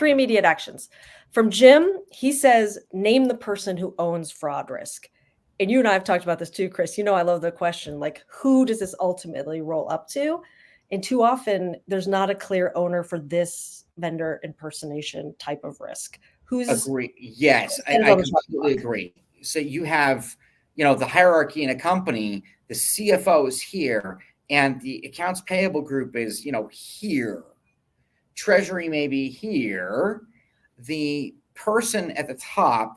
3 immediate actions. From Jim, he says, name the person who owns fraud risk. And you and I have talked about this too, Chris. You know, I love the question, like, who does this ultimately roll up to? And too often, there's not a clear owner for this vendor impersonation type of risk. Who's agree? Yes, I completely agree. So you have, the hierarchy in a company. The CFO is here, and the accounts payable group is, here. Treasury may be here. The person at the top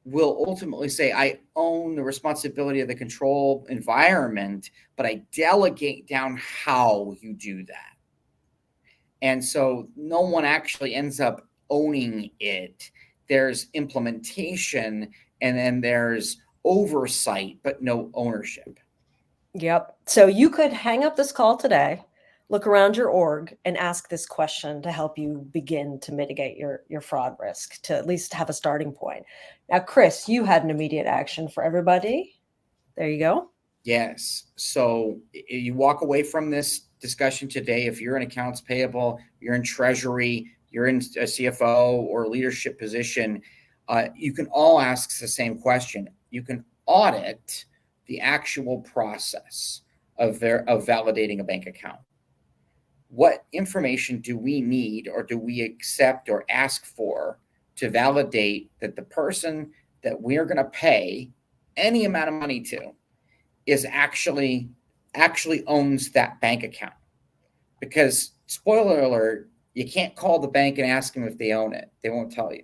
will ultimately say, I own the responsibility of the control environment, but I delegate down how you do that. And so no one actually ends up owning it. There's implementation, and then there's oversight, but no ownership. Yep. So you could hang up this call today, look around your org, and ask this question to help you begin to mitigate your fraud risk, to at least have a starting point. Now, Chris, you had an immediate action for everybody. There you go. Yes. So you walk away from this discussion today. If you're in accounts payable, you're in treasury, you're in a CFO or leadership position, you can all ask the same question. You can audit the actual process of validating a bank account. What information do we need, or do we accept or ask for, to validate that the person that we're going to pay any amount of money to is actually owns that bank account? Because, spoiler alert, you can't call the bank and ask them if they own it. They won't tell you.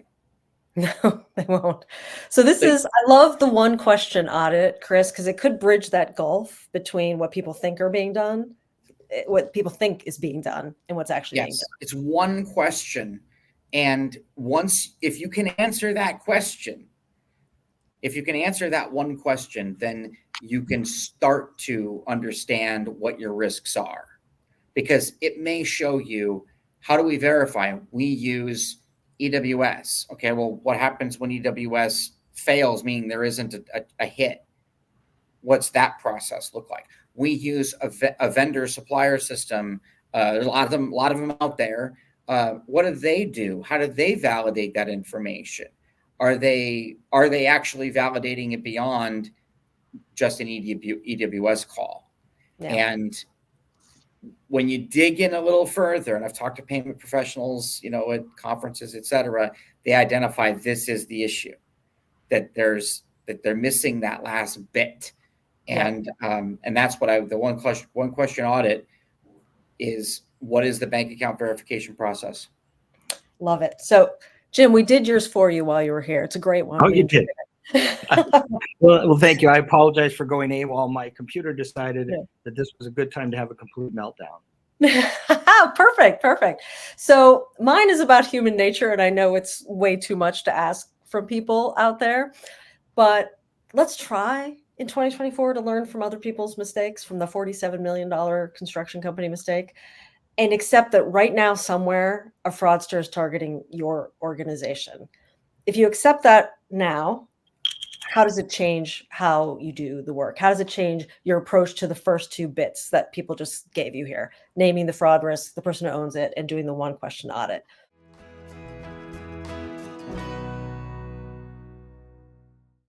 No, they won't. So I love the one question audit, Chris, because it could bridge that gulf between what people think are being done, what people think is being done, and what's actually being done. It's one question. And if you can answer that question, one question, then you can start to understand what your risks are, because it may show you, how do we verify? We use EWS. Okay, well, what happens when EWS fails, meaning there isn't a hit? What's that process look like? We use a vendor supplier system. There's a lot of them out there. What do they do? How do they validate that information? Are they actually validating it beyond just an EWS call? Yeah. And when you dig in a little further, and I've talked to payment professionals, at conferences, et cetera, they identify this is the issue, that they're missing that last bit. And that's what the one question audit is: what is the bank account verification process? Love it. So, Jim, we did yours for you while you were here. It's a great one. Oh, you did. Well, thank you. I apologize for going AWOL. My computer decided that this was a good time to have a complete meltdown. Perfect. So mine is about human nature, and I know it's way too much to ask from people out there, but let's try in 2024 to learn from other people's mistakes, from the $47 million construction company mistake, and accept that right now somewhere a fraudster is targeting your organization. If you accept that now, how does it change how you do the work? How does it change your approach to the first 2 bits that people just gave you here? Naming the fraud risk, the person who owns it, and doing the one question audit.